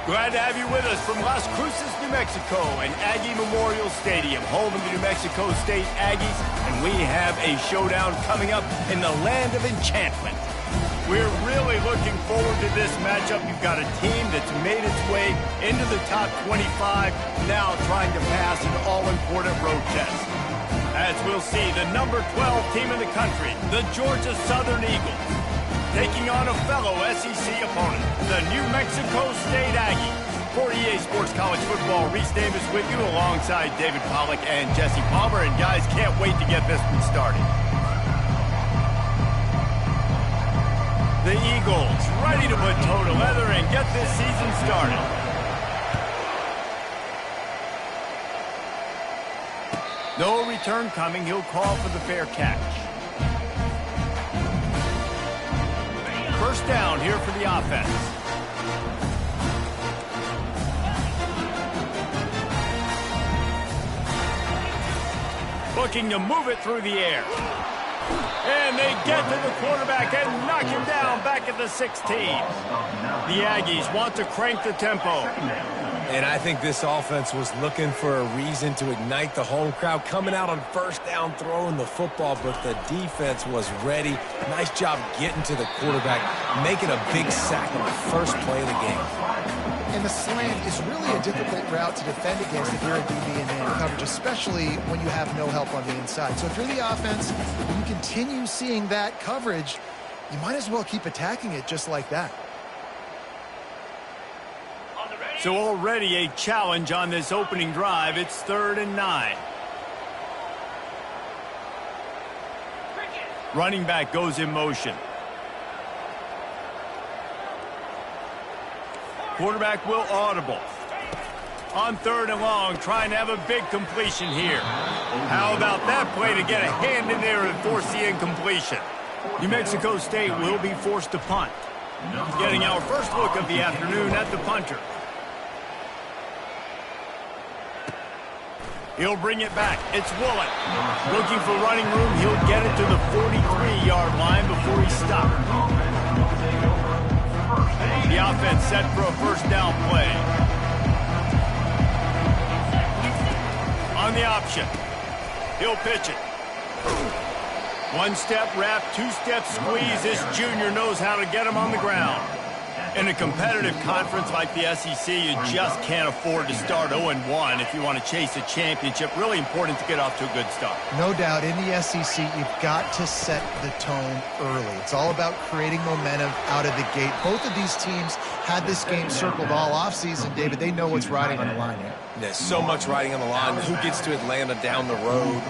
Glad to have you with us from Las Cruces, New Mexico, and Aggie Memorial Stadium, home of the New Mexico State Aggies, and we have a showdown coming up in the land of enchantment. We're really looking forward to this matchup. You've got a team that's made its way into the top 25, now trying to pass an all-important road test. As we'll see, the number 12 team in the country, the Georgia Southern Eagles, taking on a fellow SEC opponent, the New Mexico State Aggies. For EA Sports College Football, Reese Davis with you alongside David Pollack and Jesse Palmer. And guys, can't wait to get this one started. The Eagles ready to put toe to leather and get this season started. No return coming. He'll call for the fair catch. First down here for the offense. Looking to move it through the air. And they get to the quarterback and knock him down back at the 16. The Aggies want to crank the tempo. And I think this offense was looking for a reason to ignite the home crowd, coming out on first down, throwing the football, but the defense was ready. Nice job getting to the quarterback, making a big sack on the first play of the game. And the slant is really a difficult route to defend against if you're a DB in man coverage, especially when you have no help on the inside. So if you're the offense and you continue seeing that coverage, you might as well keep attacking it just like that. So already a challenge on this opening drive. It's 3rd and 9. Running back goes in motion. Quarterback will audible. On 3rd and long, trying to have a big completion here. How about that play to get a hand in there and force the incompletion? New Mexico State will be forced to punt. Getting our first look of the afternoon at the punter. He'll bring it back. It's Woolen. Looking for running room. He'll get it to the 43-yard line before he stopped. The offense set for a first down play. On the option. He'll pitch it. One-step wrap, two-step squeeze. This junior knows how to get him on the ground. In a competitive conference like the SEC, you just can't afford to start 0-1 if you want to chase a championship. Really important to get off to a good start. No doubt, in the SEC, you've got to set the tone early. It's all about creating momentum out of the gate. Both of these teams had this game circled all offseason, David. They know what's riding on the line here. There's so much riding on the line. Who gets to Atlanta down the road?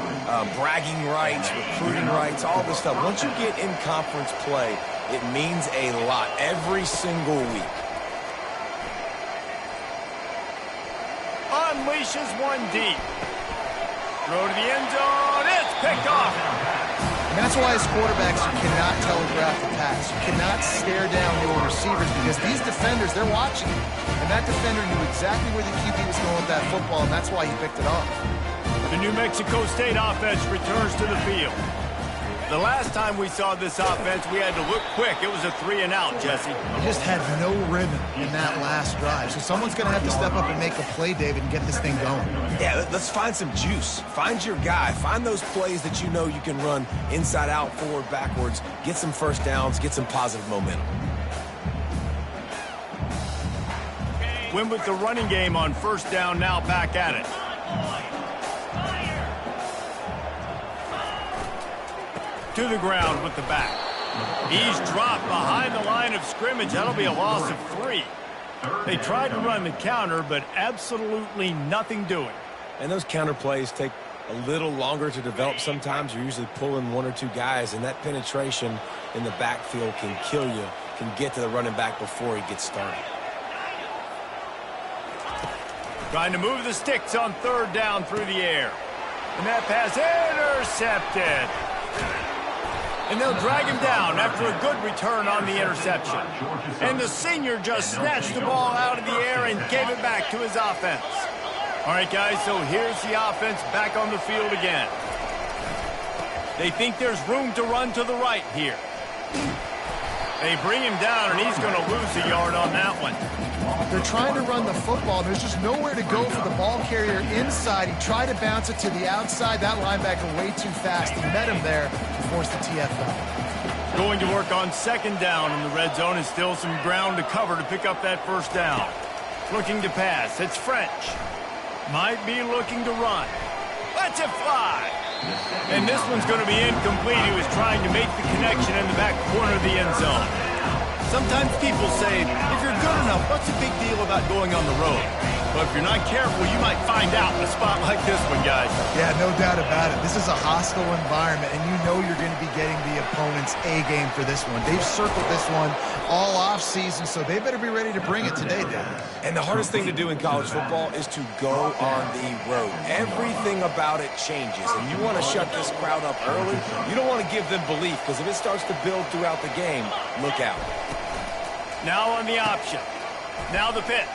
Bragging rights, recruiting rights, all this stuff. Once you get in conference play, it means a lot every single week. Unleashes one deep. Throw to the end zone. It's picked off. And that's why as quarterbacks, you cannot telegraph the pass. You cannot stare down your receivers because these defenders, they're watching you. And that defender knew exactly where the QB was going with that football, and that's why he picked it off. The New Mexico State offense returns to the field. The last time we saw this offense, we had to look quick. It was a 3-and-out, Jesse. They just had no rhythm in that last drive. So someone's going to have to step up and make a play, David, and get this thing going. Yeah, let's find some juice. Find your guy. Find those plays that you know you can run inside out, forward, backwards. Get some first downs. Get some positive momentum. Win with the running game on first down, now back at it. To the ground with the back. He's dropped behind the line of scrimmage. That'll be a loss of 3. They tried to run the counter, but absolutely nothing doing. And those counter plays take a little longer to develop sometimes. You're usually pulling 1 or 2 guys, and that penetration in the backfield can kill you, can get to the running back before he gets started. Trying to move the sticks on 3rd down through the air. And that pass intercepted. And they'll drag him down after a good return on the interception. And the senior just snatched the ball out of the air and gave it back to his offense. All right, guys, so here's the offense back on the field again. They think there's room to run to the right here. They bring him down, and he's going to lose a yard on that one. They're trying to run the football. There's just nowhere to go for the ball carrier inside. He tried to bounce it to the outside. That linebacker way too fast. He met him there and forced the TFL. Going to work on second down in the red zone, and still some ground to cover to pick up that first down. Looking to pass. It's French. Might be looking to run. Lets it fly. And this one's going to be incomplete. He was trying to make the connection in the back corner of the end zone. Sometimes people say, if you're good enough, what's the big deal about going on the road? But if you're not careful, you might find out in a spot like this one, guys. Yeah, no doubt about it. This is a hostile environment, and you know you're going to be getting the opponent's A game for this one. They've circled this one all offseason, so they better be ready to bring it today, Dan. And the hardest thing to do in college football is to go on the road. Everything about it changes, and you want to shut this crowd up early. You don't want to give them belief, because if it starts to build throughout the game, look out. Now on the option. Now the pitch.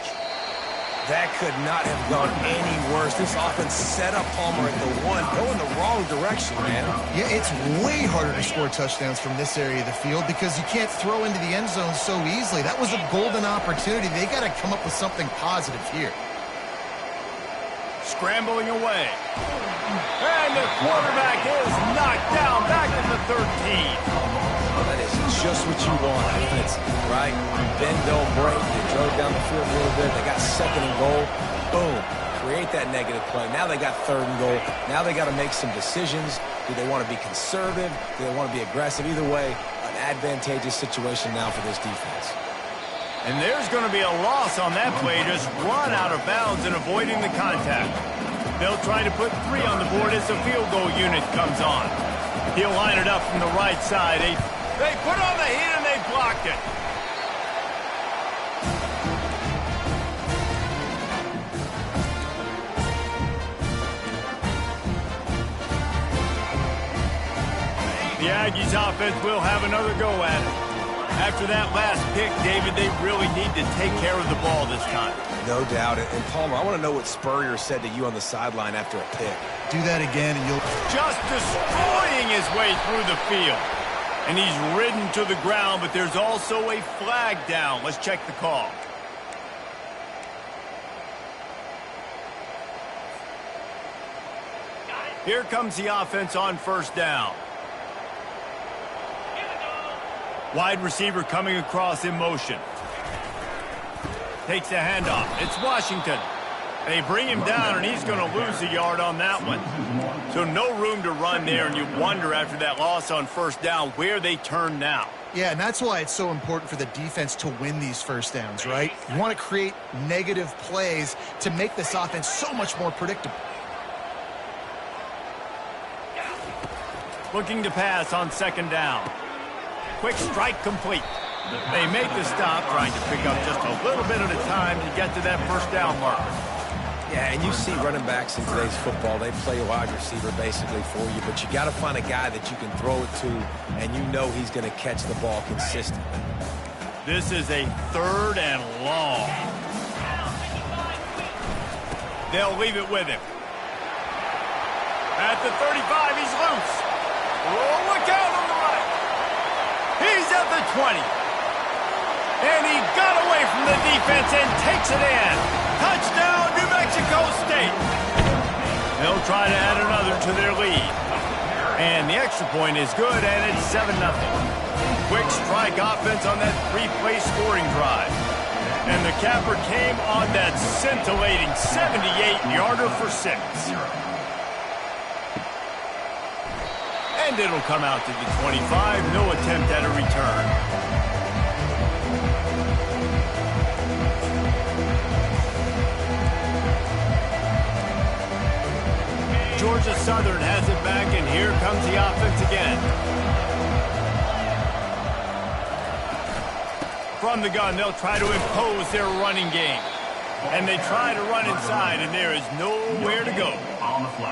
That could not have gone any worse. This offense set up Palmer at the one, going the wrong direction, man. Yeah, it's way harder to score touchdowns from this area of the field because you can't throw into the end zone so easily. That was a golden opportunity. They got to come up with something positive here. Scrambling away. And the quarterback is knocked down back at the 13. That is just what you want offensively, right? Bend, don't break. They drove down the field a little bit. They got second and goal. Boom. Create that negative play. Now they got third and goal. Now they got to make some decisions. Do they want to be conservative? Do they want to be aggressive? Either way, an advantageous situation now for this defense. And there's going to be a loss on that play. Just run out of bounds and avoiding the contact. They'll try to put 3 on the board as the field goal unit comes on. He'll line it up from the right side. They put on the heat and they blocked it. The Aggies offense will have another go at it. After that last pick, David, they really need to take care of the ball this time. No doubt. And Palmer, I want to know what Spurrier said to you on the sideline after a pick. Do that again and you'll... Just destroying his way through the field. And he's ridden to the ground, but there's also a flag down. Let's check the call. Here comes the offense on first down. Wide receiver coming across in motion. Takes the handoff. It's Washington. They bring him down, and he's going to lose a yard on that one. So no room to run there, and you wonder after that loss on first down where they turn now. Yeah, and that's why it's so important for the defense to win these first downs, right? You want to create negative plays to make this offense so much more predictable. Looking to pass on second down. Quick strike complete. They make the stop, trying to pick up just a little bit at a time to get to that first down mark. Yeah, and you see running backs in today's football, they play a wide receiver basically for you, but you got to find a guy that you can throw it to, and you know he's going to catch the ball consistently. This is a 3rd and long. They'll leave it with him. At the 35, he's loose. Oh, look out on the right. He's at the 20. And he got away from the defense and takes it in. Touchdown, New Mexico State. They'll try to add another to their lead. And the extra point is good, and it's 7-0. Quick strike offense on that 3-play scoring drive. And the capper came on that scintillating 78-yarder for 6. And it'll come out to the 25. No attempt at a return. Georgia Southern has it back, and here comes the offense again. From the gun, they'll try to impose their running game. And they try to run inside, and there is nowhere to go.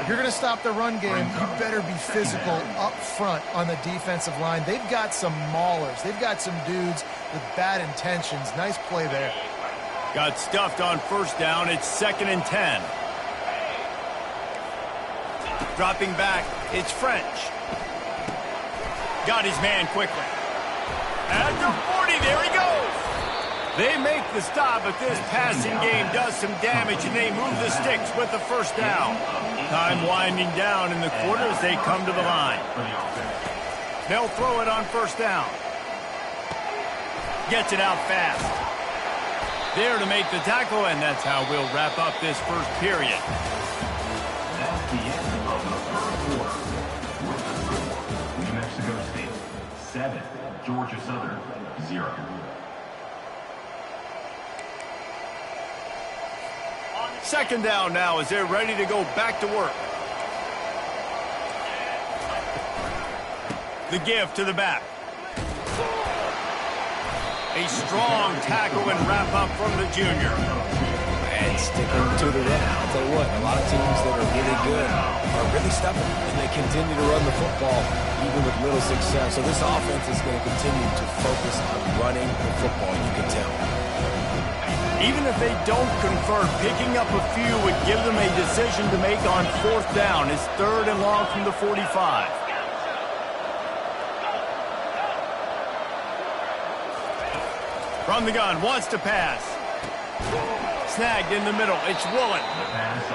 If you're going to stop the run game, you better be physical up front on the defensive line. They've got some maulers. They've got some dudes with bad intentions. Nice play there. Got stuffed on first down. It's 2nd and 10. Dropping back, it's French. Got his man quickly. At the 40, there he goes. They make the stop, but this passing game does some damage, and they move the sticks with the first down. Time winding down in the quarter as they come to the line. They'll throw it on first down. Gets it out fast. There to make the tackle, and that's how we'll wrap up this first period. That's the end of the first quarter. New Mexico State, 7. Georgia Southern, 0. Second down now as they're ready to go back to work. The give to the back. A strong tackle and wrap up from the junior. And sticking to the run. I'll tell you what, a lot of teams that are really good are really stubborn, and they continue to run the football even with little success. So this offense is going to continue to focus on running the football, you can tell. Even if they don't convert, picking up a few would give them a decision to make on fourth down. It's 3rd and long from the 45. From the gun, wants to pass. Snagged in the middle. It's Woolen.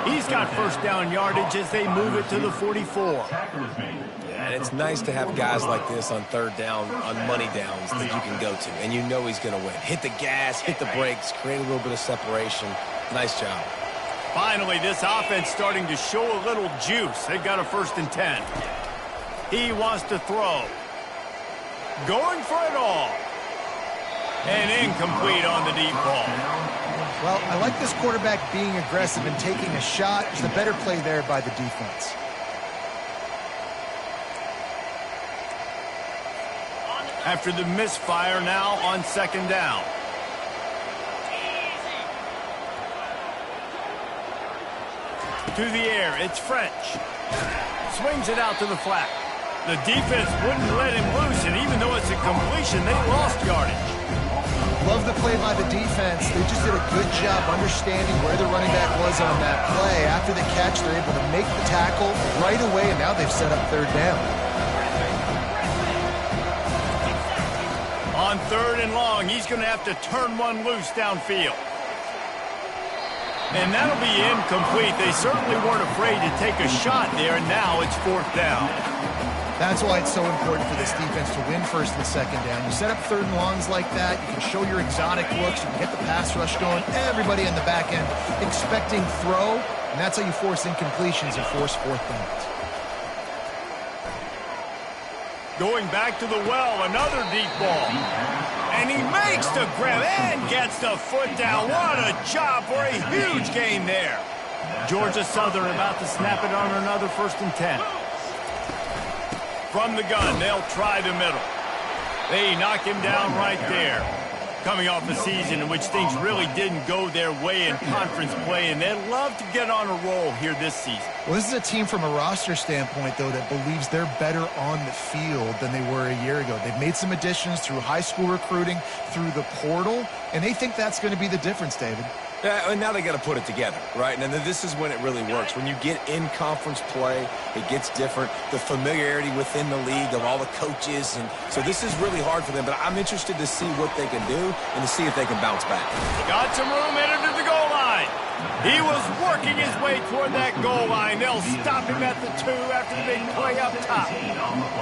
He's got first down yardage as they move it to the 44. And it's nice to have guys like this on third down, on money downs that you can go to, and you know he's going to win. Hit the gas, hit the brakes, create a little bit of separation. Nice job. Finally, this offense starting to show a little juice. They've got a 1st and 10. He wants to throw. Going for it all. And incomplete on the deep ball. Well, I like this quarterback being aggressive and taking a shot. It's a better play there by the defense. After the misfire now on 2nd down. To the air, it's French. Swings it out to the flat. The defense wouldn't let him loose, and even though it's a completion, they lost yardage. Love the play by the defense. They just did a good job understanding where the running back was on that play. After the catch, they're able to make the tackle right away, and now they've set up 3rd down. On 3rd and long, he's going to have to turn one loose downfield. And that'll be incomplete. They certainly weren't afraid to take a shot there, and now it's 4th down. That's why it's so important for this defense to win 1st and 2nd down. You set up 3rd and longs like that, you can show your exotic looks, you can get the pass rush going, everybody in the back end expecting throw, and that's how you force incompletions and force 4th downs. Going back to the well, another deep ball. And he makes the grab and gets the foot down. What a job for a huge gain there. Georgia Southern about to snap it on another 1st and 10. From the gun, they'll try the middle. They knock him down right there. Coming off a season in which things really didn't go their way in conference play, and they'd love to get on a roll here this season. Well, this is a team from a roster standpoint, though, that believes they're better on the field than they were a year ago. They've made some additions through high school recruiting, through the portal, and they think that's going to be the difference, David. Yeah, and now they got to put it together, right? And then this is when it really works. When you get in conference play, it gets different. The familiarity within the league of all the coaches, and so this is really hard for them. But I'm interested to see what they can do and to see if they can bounce back. Got some room headed to the goal line. He was working his way toward that goal line. They'll stop him at the 2 after the big play up top.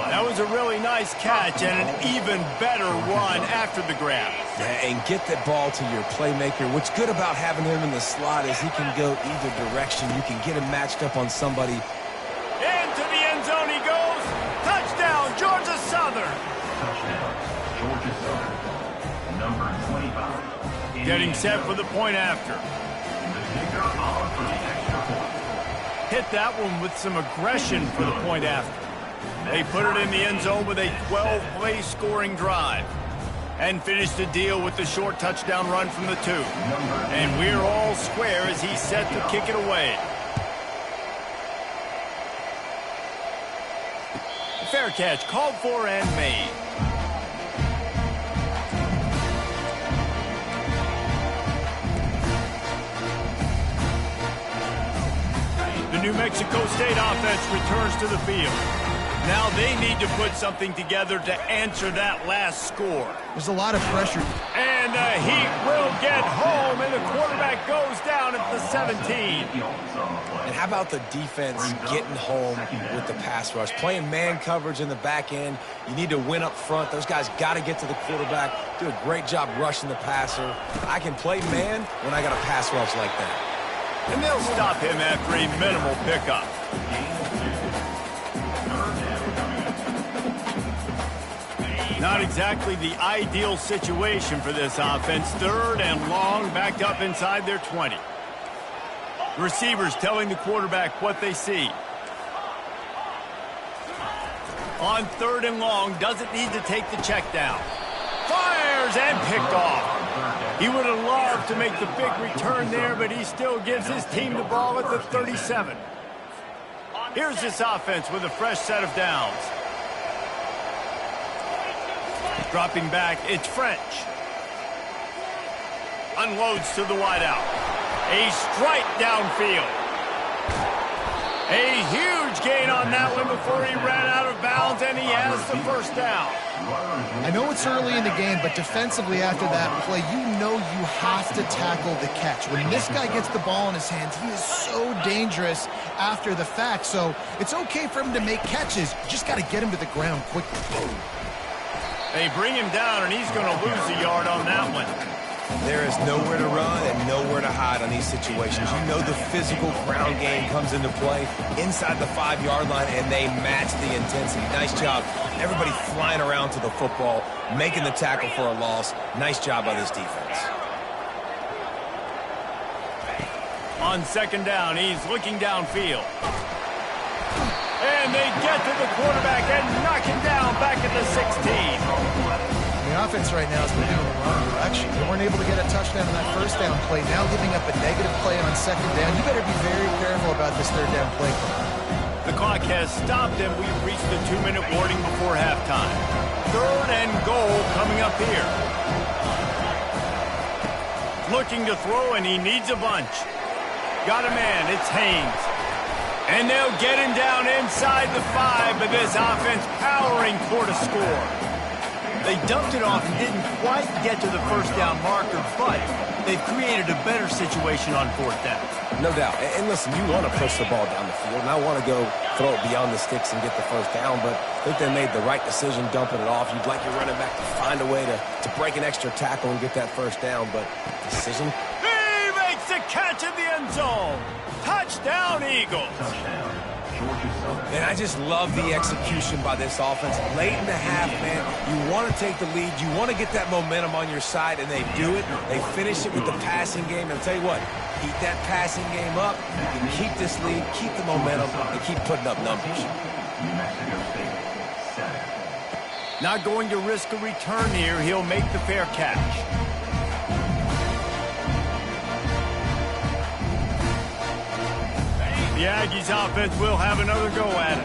That was a really nice catch and an even better run after the grab. Yeah, and get that ball to your playmaker. What's good about having him in the slot is he can go either direction. You can get him matched up on somebody. Into the end zone he goes. Touchdown, Georgia Southern. Touchdown, Georgia Southern. Number 25. Getting set for the point after. Hit that one with some aggression for the point after. They put it in the end zone with a 12-play scoring drive. And finished the deal with the short touchdown run from the 2. And we're all square as he's set to kick it away. Fair catch called for and made. The New Mexico State offense returns to the field. Now they need to put something together to answer that last score. There's a lot of pressure. And the Heat will get home, and the quarterback goes down at the 17. And how about the defense getting home with the pass rush? Playing man coverage in the back end. You need to win up front. Those guys got to get to the quarterback, do a great job rushing the passer. I can play man when I got a pass rush like that. And they'll stop him after a minimal pickup. Not exactly the ideal situation for this offense. 3rd and long, backed up inside their 20. The receivers telling the quarterback what they see. On 3rd and long, doesn't need to take the check down. Fires and picked off. He would have loved to make the big return there, but he still gives his team the ball at the 37. Here's this offense with a fresh set of downs. Dropping back, it's French. Unloads to the wideout. A strike downfield. A huge gain on that one before he ran out of bounds, and he has the first down. I know it's early in the game, but defensively after that play, you know you have to tackle the catch. When this guy gets the ball in his hands, he is so dangerous after the fact. So it's okay for him to make catches. You just got to get him to the ground quickly. They bring him down, and he's going to lose a yard on that one. There is nowhere to run and nowhere to hide on these situations. You know the physical ground game comes into play inside the 5-yard line, and they match the intensity. Nice job. Everybody flying around to the football, making the tackle for a loss. Nice job by this defense. On 2nd down, he's looking downfield. And they get to the quarterback and knock him down back at the 16. The offense right now is moving in the wrong direction. They weren't able to get a touchdown on that 1st down play. Now giving up a negative play on 2nd down. You better be very careful about this 3rd down play. The clock has stopped, and we've reached the 2-minute warning before halftime. 3rd and goal coming up here. Looking to throw, and he needs a bunch. Got a man. It's Haynes. And they'll get him down inside the 5, but this offense powering toward a score. They dumped it off and didn't quite get to the 1st down marker, but they've created a better situation on 4th down. No doubt. And listen, you want to push the ball down the field, and I want to go throw it beyond the sticks and get the 1st down, but I think they made the right decision dumping it off. You'd like your running back to find a way to break an extra tackle and get that 1st down, but decision. He makes the catch in the end zone. Touchdown, Eagles. And I just love the execution by this offense. Late in the half, man, you want to take the lead. You want to get that momentum on your side, and they do it. They finish it with the passing game. And I'll tell you what, keep that passing game up. You can keep this lead, keep the momentum, and keep putting up numbers. New Mexico State, 7. Not going to risk a return here. He'll make the fair catch. The Aggies offense will have another go at it.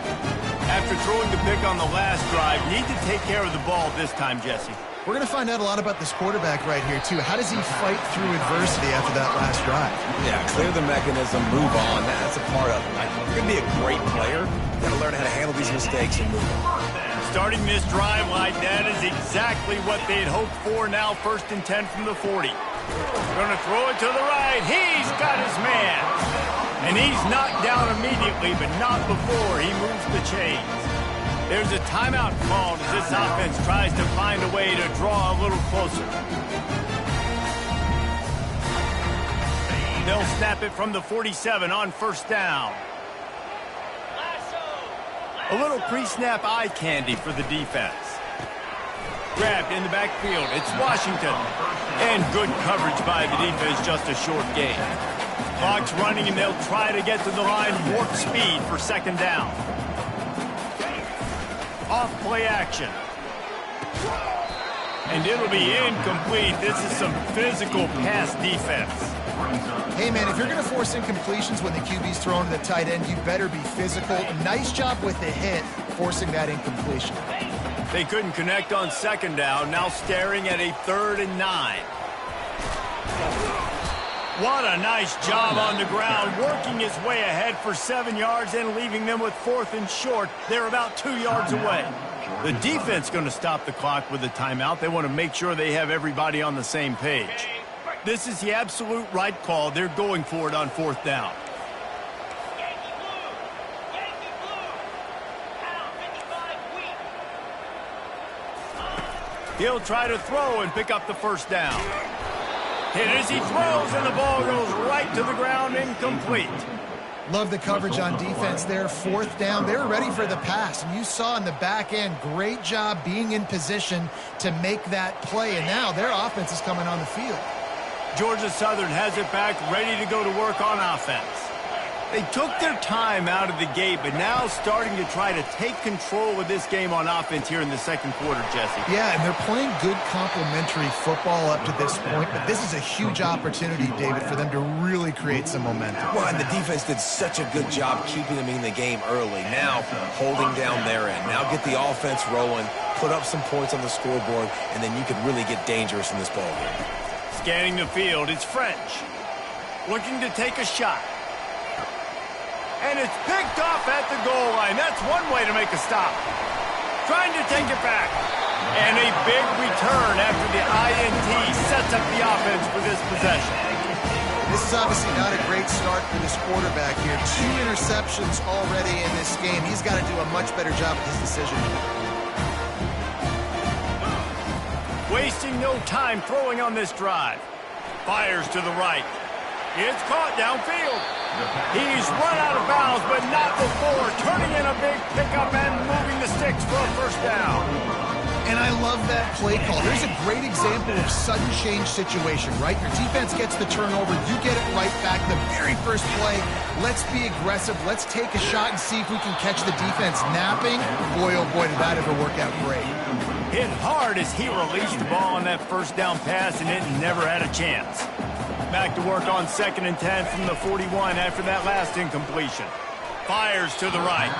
After throwing the pick on the last drive, need to take care of the ball this time, Jesse. We're going to find out a lot about this quarterback right here, too. How does he fight through adversity after that last drive? Yeah, clear the mechanism, move on. That's a part of it. Like, you're going to be a great player. You've got to learn how to handle these mistakes and move on. Starting this drive like that is exactly what they'd hoped for. Now 1st and 10 from the 40. Going to throw it to the right. He's got his man. And he's knocked down immediately, but not before he moves the chains. There's a timeout called as this offense tries to find a way to draw a little closer. They'll snap it from the 47 on 1st down. A little pre-snap eye candy for the defense. Grabbed in the backfield. It's Washington. And good coverage by the defense, just a short gain. Clock's running, and they'll try to get to the line warp speed for 2nd down. Off play action. And it'll be incomplete. This is some physical pass defense. Hey, man, if you're going to force incompletions when the QB's throwing to the tight end, you better be physical. Nice job with the hit, forcing that incompletion. They couldn't connect on 2nd down. Now staring at a 3rd and 9. What a nice job on the ground, working his way ahead for 7 yards and leaving them with 4th and short. They're about 2 yards away. The defense going to stop the clock with a timeout. They want to make sure they have everybody on the same page. This is the absolute right call. They're going for it on 4th down. He'll try to throw and pick up the 1st down. Hit as he throws, and the ball goes right to the ground, incomplete. Love the coverage on defense there. 4th down. They were ready for the pass. And you saw in the back end, great job being in position to make that play. And now their offense is coming on the field. Georgia Southern has it back, ready to go to work on offense. They took their time out of the gate, but now starting to try to take control of this game on offense here in the 2nd quarter, Jesse. Yeah, and they're playing good complementary football up to this point, but this is a huge opportunity, David, for them to really create some momentum. Well, and the defense did such a good job keeping them in the game early. Now, holding down their end. Now get the offense rolling, put up some points on the scoreboard, and then you can really get dangerous in this ball game. Scanning the field, it's French. Looking to take a shot. And it's picked off at the goal line. That's one way to make a stop. Trying to take it back. And a big return after the INT sets up the offense for this possession. This is obviously not a great start for this quarterback here. 2 interceptions already in this game. He's got to do a much better job with his decision. Wasting no time throwing on this drive. Fires to the right. It's caught downfield. He's run out of bounds, but not before turning in a big pickup and moving the sticks for a 1st down. And I love that play call. There's a great example of sudden change situation, right? Your defense gets the turnover. You get it right back. The very first play, let's be aggressive. Let's take a shot and see if we can catch the defense napping. Boy, oh boy, did that ever work out great. Hit hard as he released the ball on that 1st down pass, and it never had a chance. Back to work on 2nd and 10 from the 41 after that last incompletion. Fires to the right.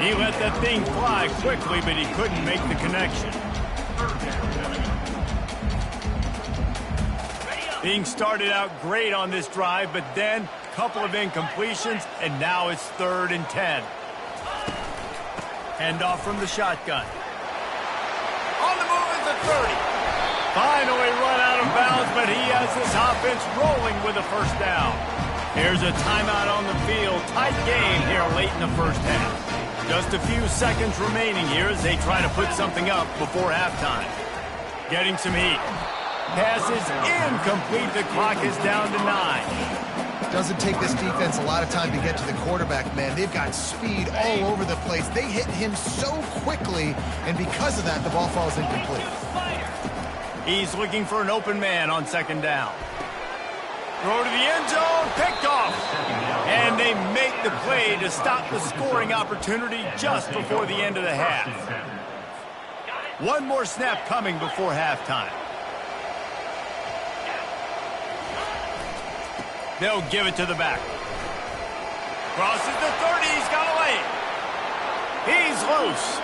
He let that thing fly quickly, but he couldn't make the connection. Being started out great on this drive, but then a couple of incompletions, and now it's 3rd and 10. Handoff from the shotgun. On the move is the 30. Finally run out of bounds, but he has this offense rolling with a 1st down. Here's a timeout on the field. Tight game here late in the 1st half. Just a few seconds remaining here as they try to put something up before halftime. Getting some heat. Pass is incomplete. The clock is down to 9. Doesn't take this defense a lot of time to get to the quarterback, man. They've got speed all over the place. They hit him so quickly, and because of that, the ball falls incomplete. He's looking for an open man on 2nd down. Throw to the end zone, picked off. And they make the play to stop the scoring opportunity just before the end of the half. One more snap coming before halftime. They'll give it to the back. Crosses the 30, he's got away. He's loose.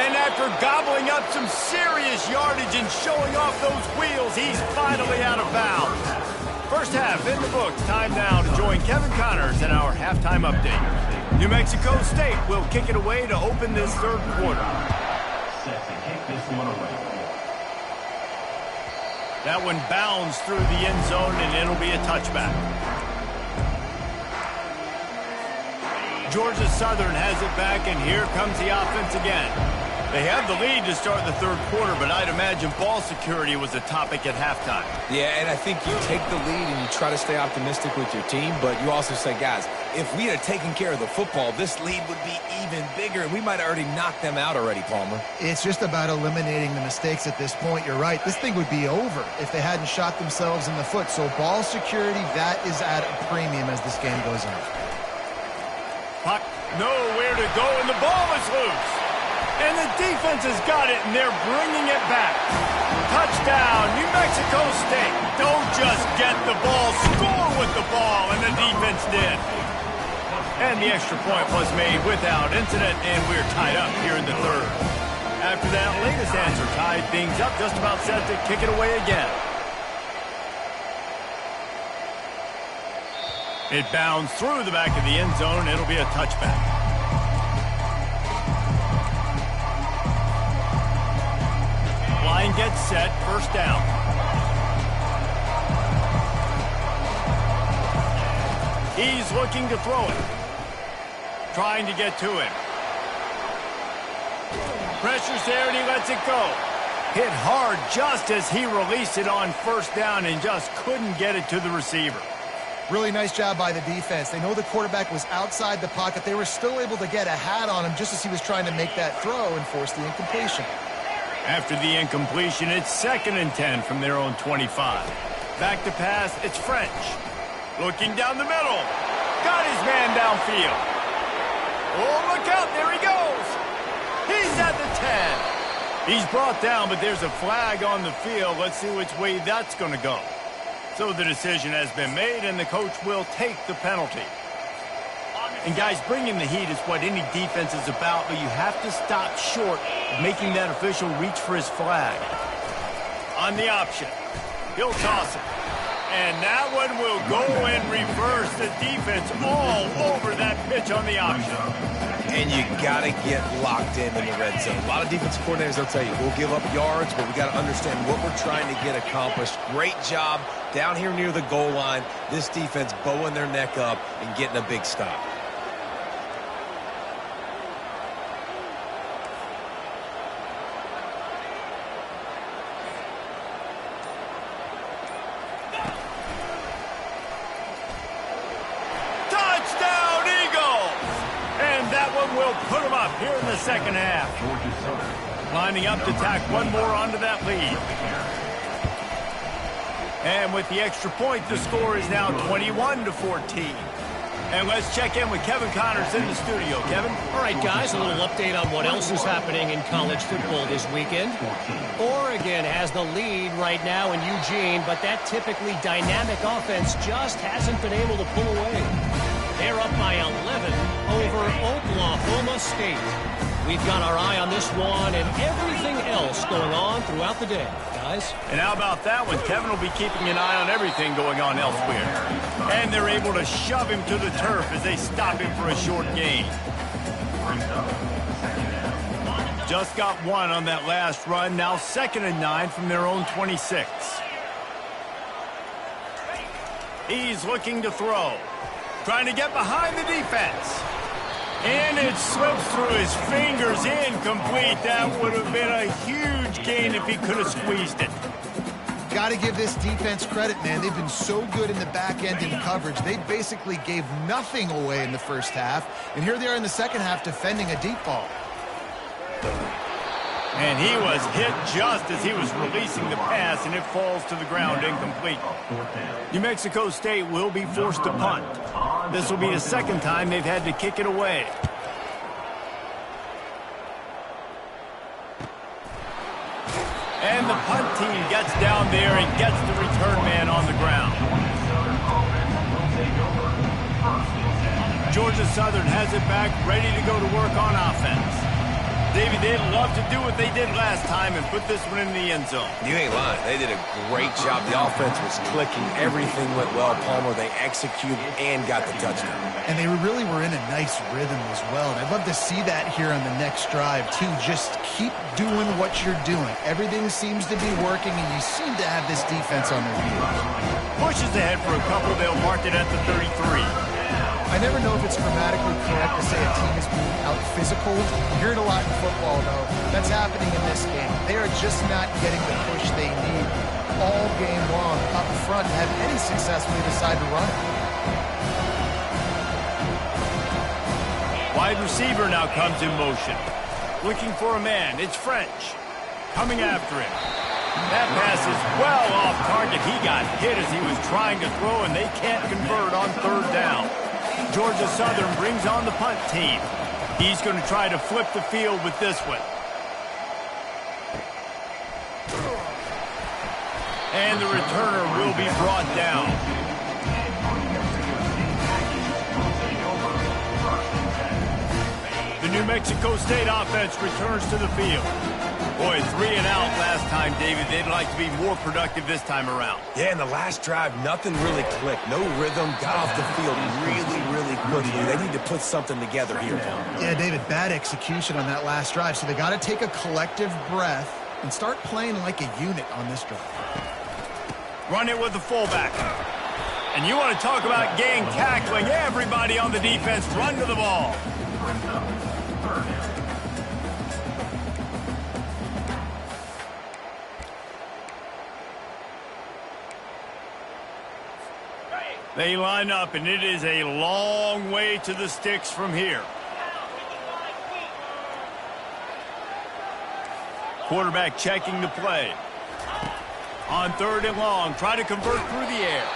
And after gobbling up some serious yardage and showing off those wheels, he's finally out of bounds. 1st half in the books. Time now to join Kevin Connors in our halftime update. New Mexico State will kick it away to open this 3rd quarter. Set to kick this one away. That one bounds through the end zone, and it'll be a touchback. Georgia Southern has it back, and here comes the offense again. They have the lead to start the 3rd quarter, but I'd imagine ball security was a topic at halftime. Yeah, and I think you take the lead and you try to stay optimistic with your team, but you also say, guys, if we had taken care of the football, this lead would be even bigger, and we might have already knocked them out already, Palmer. It's just about eliminating the mistakes at this point. You're right. This thing would be over if they hadn't shot themselves in the foot. So ball security, that is at a premium as this game goes on. Puck nowhere to go, and the ball is loose. And the defense has got it, and they're bringing it back. Touchdown, New Mexico State. Don't just get the ball, score with the ball, and the defense did. And the extra point was made without incident, and we're tied up here in the 3rd. After that latest answer tied things up, just about set to kick it away again. It bounds through the back of the end zone. It'll be a touchback. Line gets set. First down. He's looking to throw it. Trying to get to him. Pressure's there and he lets it go. Hit hard just as he released it on first down and just couldn't get it to the receiver. Really nice job by the defense. They know the quarterback was outside the pocket. They were still able to get a hat on him just as he was trying to make that throw and force the incompletion. After the incompletion, it's 2nd and 10 from their own 25. Back to pass, it's French. Looking down the middle. Got his man downfield. Oh, look out, there he goes. He's at the 10. He's brought down, but there's a flag on the field. Let's see which way that's going to go. So the decision has been made, and the coach will take the penalty. And guys, bringing the heat is what any defense is about, but you have to stop short of making that official reach for his flag. On the option, he'll toss it. And that one will go in reverse. The defense all over that pitch on the option. And you got to get locked in the red zone. A lot of defensive coordinators, they'll tell you, we'll give up yards, but we got to understand what we're trying to get accomplished. Great job down here near the goal line. This defense bowing their neck up and getting a big stop. Will put him up here in the second half. Lining up to tack one more onto that lead. And with the extra point, the score is now 21-14. And let's check in with Kevin Connors in the studio. Kevin? All right, guys, a little update on what else is happening in college football this weekend. Oregon has the lead right now in Eugene, but that typically dynamic offense just hasn't been able to pull away. They're up by 11 over Oklahoma State. We've got our eye on this one and everything else going on throughout the day, guys. And how about that one? Kevin will be keeping an eye on everything going on elsewhere. And they're able to shove him to the turf as they stop him for a short gain. Just got one on that last run. Now 2nd and 9 from their own 26. He's looking to throw. Trying to get behind the defense. And it slips through his fingers, incomplete. That would have been a huge gain if he could have squeezed it. Got to give this defense credit, man. They've been so good in the back end in coverage. They basically gave nothing away in the first half. And here they are in the second half defending a deep ball. And he was hit just as he was releasing the pass, and it falls to the ground incomplete. New Mexico State will be forced to punt. This will be the second time they've had to kick it away. And the punt team gets down there and gets the return man on the ground. Georgia Southern has it back, ready to go to work on offense. Davey, they'd love to do what they did last time and put this one in the end zone. You ain't lying. They did a great job. The offense was clicking. Everything went well, Palmer. They executed and got the touchdown. And they really were in a nice rhythm as well. And I'd love to see that here on the next drive, too. Just keep doing what you're doing. Everything seems to be working, and you seem to have this defense on their heels. Pushes ahead for a couple. They'll mark it at the 33. I never know if it's grammatically correct to say a team is being out-physical. You hear it a lot in football, though. That's happening in this game. They are just not getting the push they need all game long up front to have any success when they decide to run. Wide receiver now comes in motion. Looking for a man. It's French. Coming after him. That pass is well off target. He got hit as he was trying to throw, and they can't convert on third down. Georgia Southern brings on the punt team. He's going to try to flip the field with this one. And the returner will be brought down. The New Mexico State offense returns to the field. Boy, 3 and out last time, David. They'd like to be more productive this time around. Yeah, in the last drive, nothing really clicked. No rhythm, got off the field really quickly. They need to put something together here now. Yeah, David, bad execution on that last drive. So they got to take a collective breath and start playing like a unit on this drive. Run it with the fullback. And you want to talk about gang tackling. Everybody on the defense run to the ball. They line up, and it is a long way to the sticks from here. Quarterback checking the play. On 3rd and long, try to convert through the air.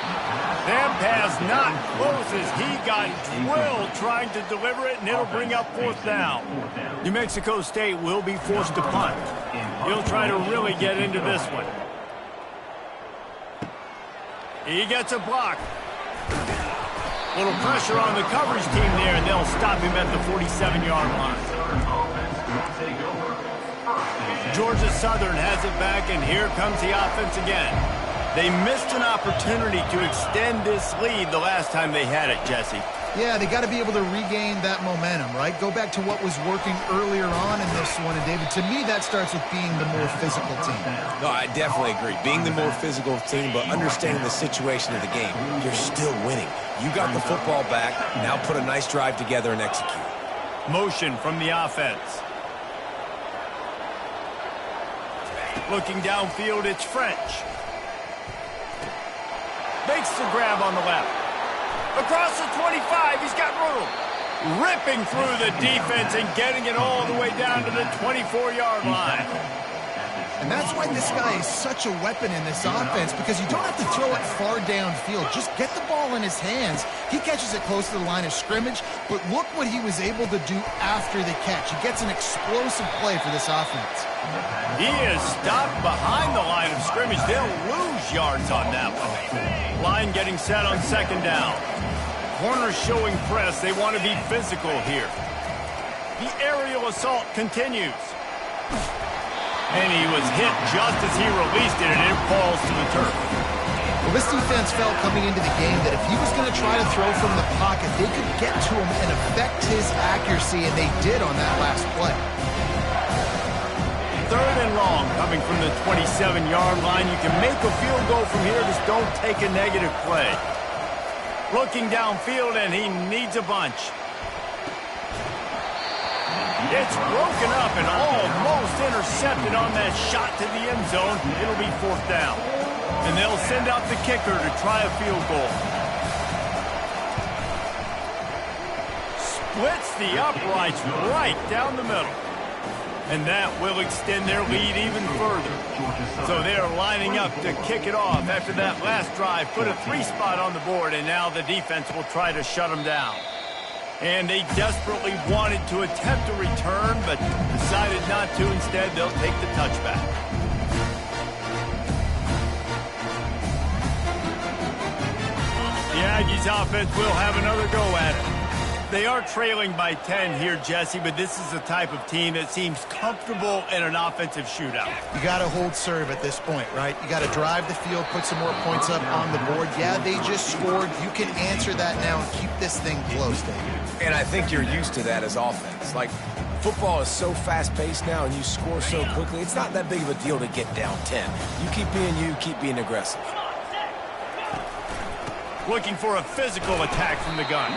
That pass not close as he got drilled trying to deliver it, and it'll bring up 4th down. New Mexico State will be forced to punt. He'll try to really get into this one. He gets a block. Little pressure on the coverage team there, and they'll stop him at the 47-yard line. Georgia Southern has it back, and here comes the offense again. They missed an opportunity to extend this lead the last time they had it, Jesse. Yeah, they got to be able to regain that momentum, right? Go back to what was working earlier on in this one. And, David, to me, that starts with being the more physical team. No, I definitely agree. Being the more physical team, but understanding the situation of the game. You're still winning. You got the football back. Now put a nice drive together and execute. Motion from the offense. Looking downfield, it's French. Makes the grab on the left. Across the 25, he's got room. Ripping through the defense and getting it all the way down to the 24-yard line. And that's why this guy is such a weapon in this offense, because you don't have to throw it far downfield. Just get the ball in his hands. He catches it close to the line of scrimmage, but look what he was able to do after the catch. He gets an explosive play for this offense. He is stopped behind the line of scrimmage. They'll lose yards on that one. Line getting set on 2nd down. Corners showing press. They want to be physical here. The aerial assault continues. And he was hit just as he released it, and it falls to the turf. Well, this defense felt coming into the game that if he was going to try to throw from the pocket, they could get to him and affect his accuracy, and they did on that last play. 3rd and long coming from the 27-yard line. You can make a field goal from here. Just don't take a negative play. Looking downfield, and he needs a bunch. It's broken up and almost intercepted on that shot to the end zone. It'll be 4th down. And they'll send out the kicker to try a field goal. Splits the uprights right down the middle. And that will extend their lead even further. So they're lining up to kick it off after that last drive. Put a 3-spot on the board, and now the defense will try to shut them down. And they desperately wanted to attempt a return, but decided not to. Instead, they'll take the touchback. The Aggies offense will have another go at it. They are trailing by 10 here, Jesse, but this is the type of team that seems comfortable in an offensive shootout. You got to hold serve at this point, right? You got to drive the field, put some more points up on the board. Yeah, they just scored. You can answer that now and keep this thing close, David. And I think you're used to that as offense. Like, football is so fast-paced now and you score so quickly, it's not that big of a deal to get down 10. You keep being aggressive. Looking for a physical attack from the gun.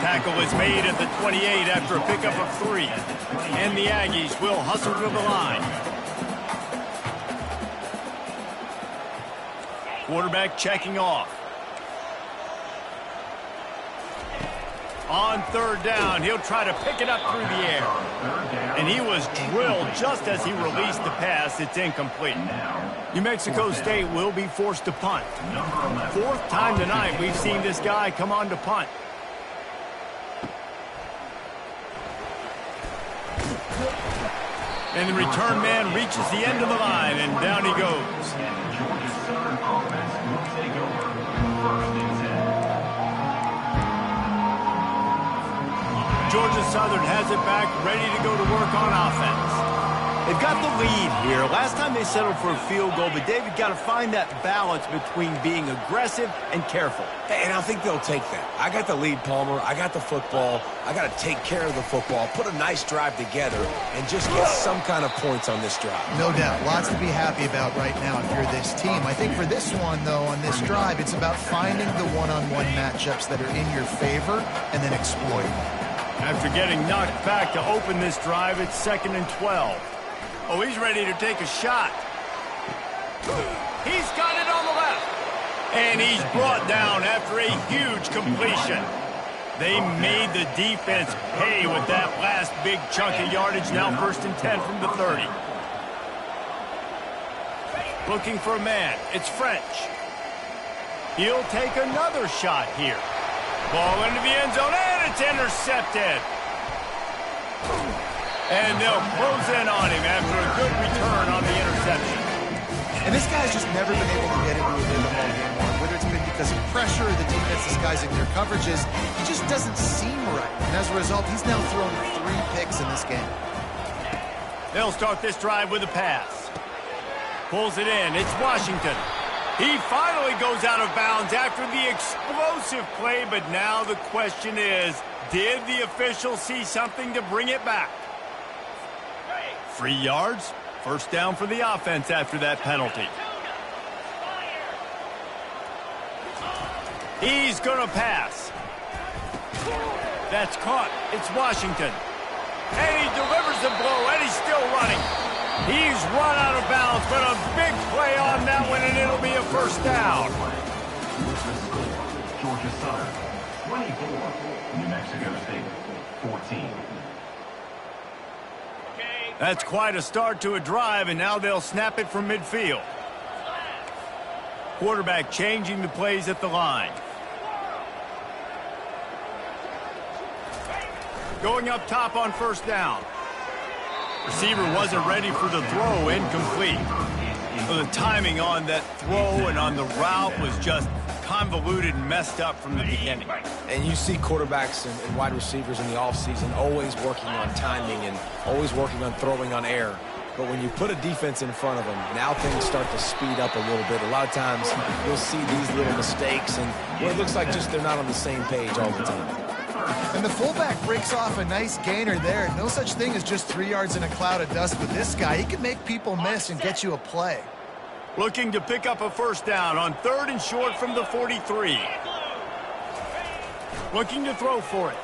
Tackle is made at the 28 after a pickup of 3. And the Aggies will hustle to the line. Quarterback checking off. On 3rd down, he'll try to pick it up through the air. And he was drilled just as he released the pass. It's incomplete. New Mexico State will be forced to punt. 4th time tonight we've seen this guy come on to punt. And the return man reaches the end of the line, and down he goes. Georgia Southern has it back, ready to go to work on offense. They've got the lead here. Last time they settled for a field goal, but David got to find that balance between being aggressive and careful. And I think they'll take that. I got the lead, Palmer. I got the football. I got to take care of the football, put a nice drive together, and just get some kind of points on this drive. No doubt. Lots to be happy about right now if you're this team. I think for this one, though, on this drive, it's about finding the one-on-one matchups that are in your favor and then exploiting. After getting knocked back to open this drive, it's 2nd and 12. Oh, he's ready to take a shot. He's got it on the left. And he's brought down after a huge completion. They made the defense pay with that last big chunk of yardage. Now 1st and 10 from the 30. Looking for a man. It's French. He'll take another shot here. Ball into the end zone, and it's intercepted. And they'll close in on him after a good return on the interception. And this guy's just never been able to get into a rhythm all game long. Whether it's been because of pressure or the defense disguising their coverages, he just doesn't seem right. And as a result, he's now thrown 3 picks in this game. They'll start this drive with a pass. Pulls it in. It's Washington. He finally goes out of bounds after the explosive play, but now the question is, did the official see something to bring it back? 3 yards. 1st down for the offense after that penalty. He's going to pass. That's caught. It's Washington. And he delivers the blow, and he's still running. He's run out of bounds, but a big play on that one, and it'll be a 1st down. Georgia Southern, 24. New Mexico State, 14. That's quite a start to a drive, and now they'll snap it from midfield. Quarterback changing the plays at the line. Going up top on 1st down. Receiver wasn't ready for the throw, incomplete. So the timing on that throw and on the route was just convoluted and messed up from the beginning. And you see quarterbacks and wide receivers in the offseason always working on timing and always working on throwing on air. But when you put a defense in front of them, now things start to speed up a little bit. A lot of times you'll see these little mistakes, and well, it looks like just they're not on the same page all the time. And the fullback breaks off a nice gainer there. No such thing as just 3 yards in a cloud of dust with this guy. He can make people miss and get you a play. Looking to pick up a 1st down on 3rd and short from the 43. Looking to throw for it.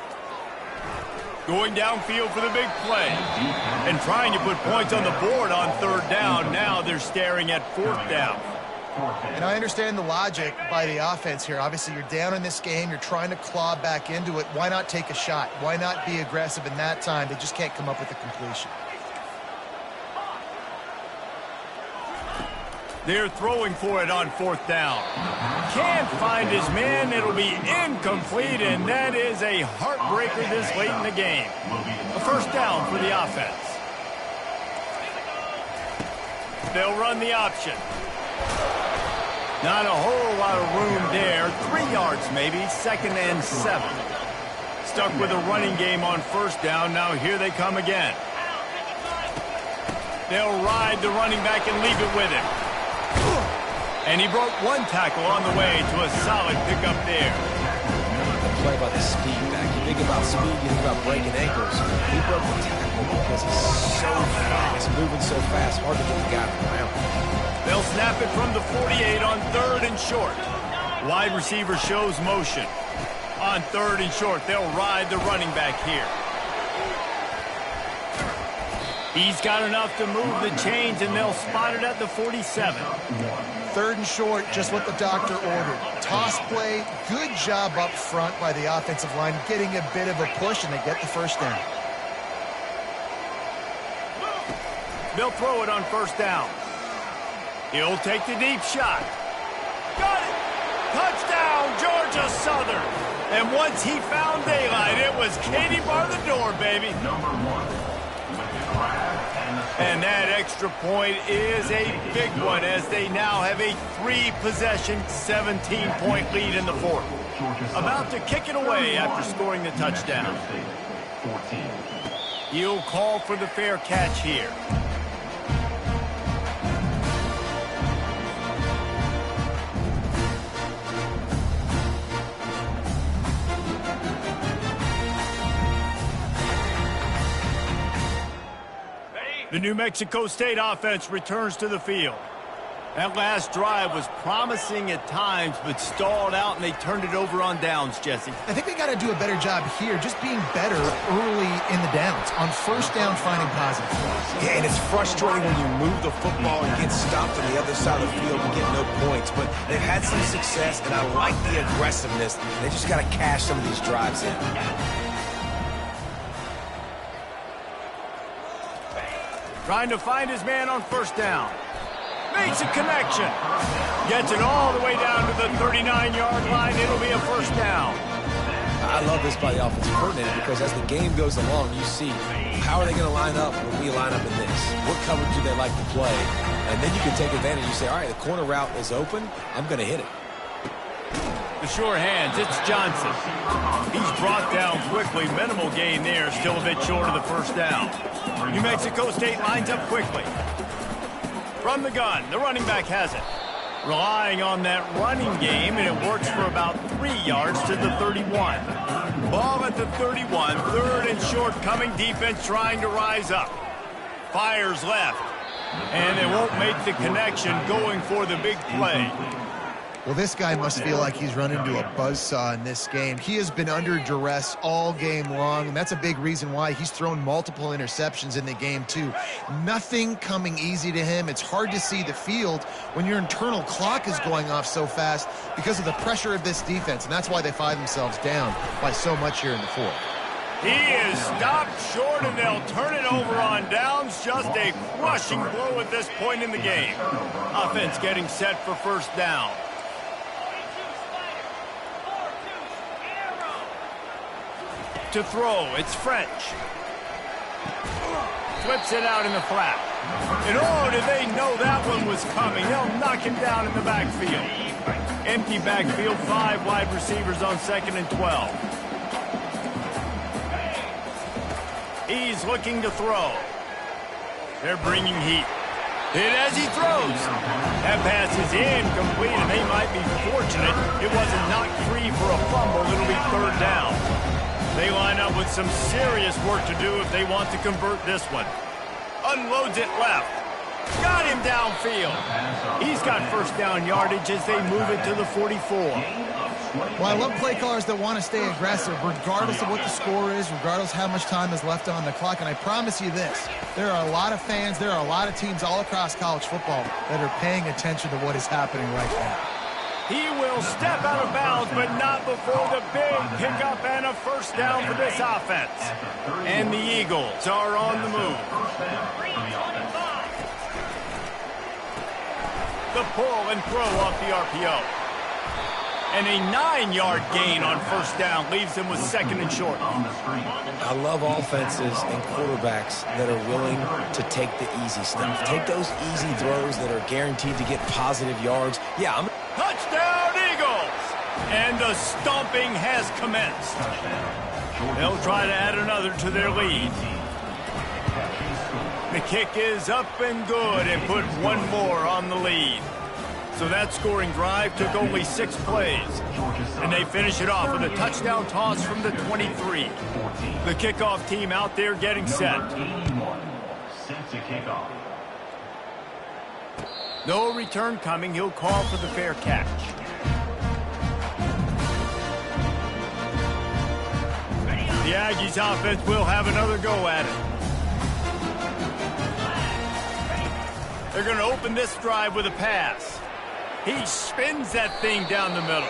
Going downfield for the big play. And trying to put points on the board on 3rd down. Now they're staring at 4th down. And I understand the logic by the offense here. Obviously, you're down in this game. You're trying to claw back into it. Why not take a shot? Why not be aggressive in that time? They just can't come up with a completion. They're throwing for it on 4th down. Can't find his man. It'll be incomplete, and that is a heartbreaker this late in the game. A 1st down for the offense. They'll run the option. Not a whole lot of room there. 3 yards maybe. 2nd and 7. Stuck with a running game on 1st down. Now here they come again. They'll ride the running back and leave it with him. And he broke 1 tackle on the way to a solid pickup there. The play about the speed back. You think about speed, you think about breaking ankles. He broke the tackle because he's so fast, moving so fast, hard to get the guy around. They'll snap it from the 48 on 3rd and short. Wide receiver shows motion. On 3rd and short, they'll ride the running back here. He's got enough to move the chains, and they'll spot it at the 47. 3rd and short, just what the doctor ordered. Toss play, good job up front by the offensive line, getting a bit of a push, and they get the 1st down. They'll throw it on 1st down. He'll take the deep shot. Got it! Touchdown, Georgia Southern! And once he found daylight, it was Katie bar the door, baby. Number 1. And that extra point is a big one as they now have a 3-possession, 17-point lead in the 4th. About to kick it away after scoring the touchdown. He'll call for the fair catch here. The New Mexico State offense returns to the field. That last drive was promising at times, but stalled out, and they turned it over on downs, Jesse. I think they got to do a better job here, just being better early in the downs. On first down, finding positive plays. Yeah, and it's frustrating when you move the football and get stopped on the other side of the field and get no points. But they've had some success, and I like the aggressiveness. They just got to cash some of these drives in. Trying to find his man on first down. Makes a connection. Gets it all the way down to the 39-yard line. It'll be a first down. I love this by the offensive coordinator because as the game goes along, you see how are they going to line up when we line up in this? What coverage do they like to play? And then you can take advantage. You say, all right, the corner route is open. I'm going to hit it. The sure hands, it's Johnson. He's brought down quickly. Minimal gain there, still a bit short of the first down. New Mexico State lines up quickly. From the gun, the running back has it. Relying on that running game, and it works for about 3 yards to the 31. Ball at the 31, third and short coming, defense trying to rise up. Fires left, and they won't make the connection going for the big play. Well, this guy must feel like he's run into a buzzsaw in this game. He has been under duress all game long, and that's a big reason why he's thrown multiple interceptions in the game, too. Nothing coming easy to him. It's hard to see the field when your internal clock is going off so fast because of the pressure of this defense, and that's why they find themselves down by so much here in the fourth. He is stopped short, and they'll turn it over on downs. Just a crushing blow at this point in the game. Offense getting set for first down. To throw, it's French. Flips it out in the flat. And oh, did they know that one was coming? They'll knock him down in the backfield. Empty backfield, 5 wide receivers on 2nd and 12. He's looking to throw. They're bringing heat. Hit as he throws. That pass is incomplete, and they might be fortunate it wasn't knocked free for a fumble. It'll be third down. They line up with some serious work to do if they want to convert this one. Unloads it left. Got him downfield. He's got first down yardage as they move it to the 44. Well, I love play callers that want to stay aggressive regardless of what the score is, regardless how much time is left on the clock. And I promise you this, there are a lot of fans, there are a lot of teams all across college football that are paying attention to what is happening right now. He will step out of bounds, but not before the big pickup and a first down for this offense. And the Eagles are on the move. The pull and throw off the RPO. And a 9-yard gain on first down leaves him with 2nd and short. I love offenses and quarterbacks that are willing to take the easy stuff. Take those easy throws that are guaranteed to get positive yards. Yeah, Touchdown, Eagles! And the stomping has commenced. They'll try to add another to their lead. The kick is up and good and put one more on the lead. So that scoring drive took only 6 plays. And they finish it off with a touchdown toss from the 23. The kickoff team out there getting set. Set to kickoff. No return coming. He'll call for the fair catch. The Aggies offense will have another go at it. They're going to open this drive with a pass. He spins that thing down the middle.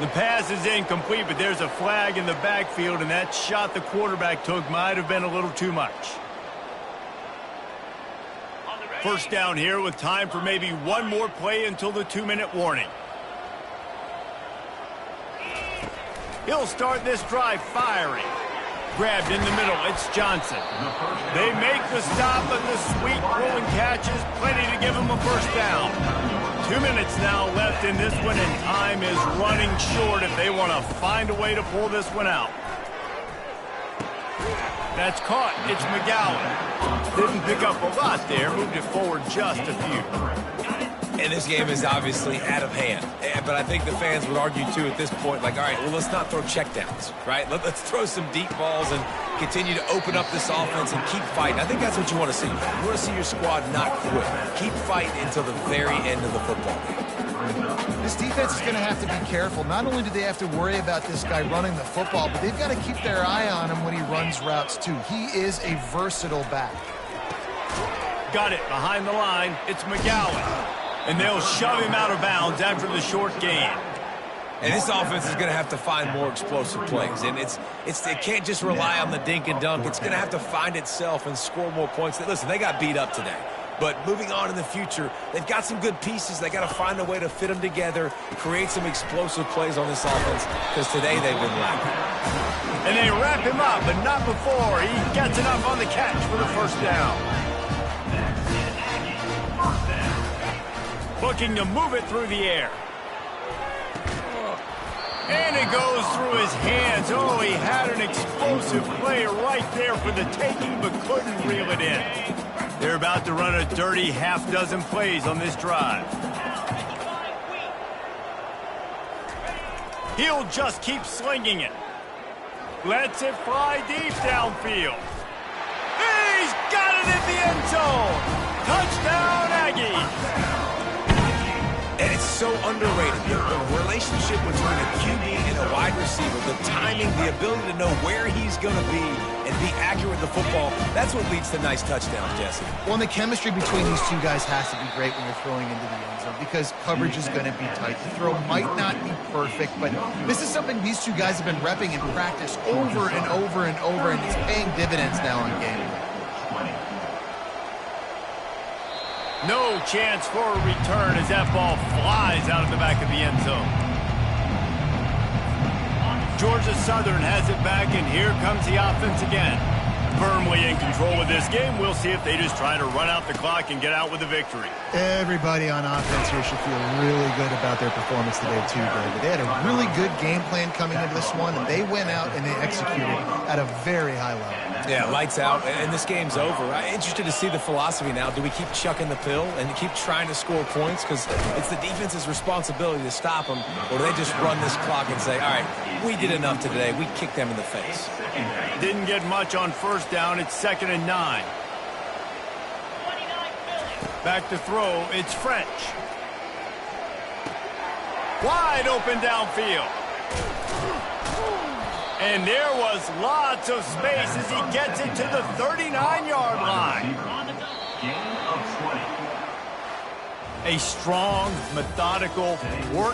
The pass is incomplete, but there's a flag in the backfield, and that shot the quarterback took might have been a little too much. First down here with time for maybe one more play until the 2-minute warning. He'll start this drive firing. Grabbed in the middle, it's Johnson. They make the stop, but the sweet rolling catch is plenty to give him a first down. 2 minutes now left in this one, and time is running short if they want to find a way to pull this one out. That's caught. It's McGowan. Didn't pick up a lot there. Moved it forward just a few. And this game is obviously out of hand. But I think the fans would argue, too, at this point, like, all right, well, let's not throw checkdowns, right? Let's throw some deep balls and continue to open up this offense and keep fighting. I think that's what you want to see. You want to see your squad not quit. Keep fighting until the very end of the football game. This defense is going to have to be careful. Not only do they have to worry about this guy running the football, but they've got to keep their eye on him when he runs routes, too. He is a versatile back. Got it behind the line. It's McGowan. And they'll shove him out of bounds after the short gain. And this offense is going to have to find more explosive plays. And it can't just rely on the dink and dunk. It's going to have to find itself and score more points. Listen, they got beat up today. But moving on in the future, they've got some good pieces. They got to find a way to fit them together, create some explosive plays on this offense, because today they've been lacking. And they wrap him up, but not before he gets enough on the catch for the first down. Looking to move it through the air. And it goes through his hands. Oh, he had an explosive play right there for the taking, but couldn't reel it in. They're about to run a dirty half-dozen plays on this drive. He'll just keep slinging it. Lets it fly deep downfield. He's got it in the end zone. Touchdown, Aggies. And it's so underrated. The relationship between a QB and a wide receiver, the timing, the ability to know where he's going to be and be accurate with the football, that's what leads to nice touchdowns, Jesse. Well, and the chemistry between these two guys has to be great when you're throwing into the end zone because coverage is going to be tight. The throw might not be perfect, but this is something these two guys have been repping in practice over and over and over, and it's paying dividends now on game day. No chance for a return as that ball flies out of the back of the end zone. Georgia Southern has it back, and here comes the offense again. Firmly in control of this game. We'll see if they just try to run out the clock and get out with a victory. Everybody on offense here should feel really good about their performance today, too, David. They had a really good game plan coming into this one, and they went out and they executed at a very high level. Yeah, lights out, and this game's over. I'm interested to see the philosophy now. Do we keep chucking the pill and keep trying to score points? Because it's the defense's responsibility to stop them, or do they just run this clock and say, all right, we did enough today. We kicked them in the face. Didn't get much on first down. It's 2nd and 9. Back to throw. It's French. Wide open downfield. And there was lots of space as he gets it to the 39-yard line. A strong, methodical work.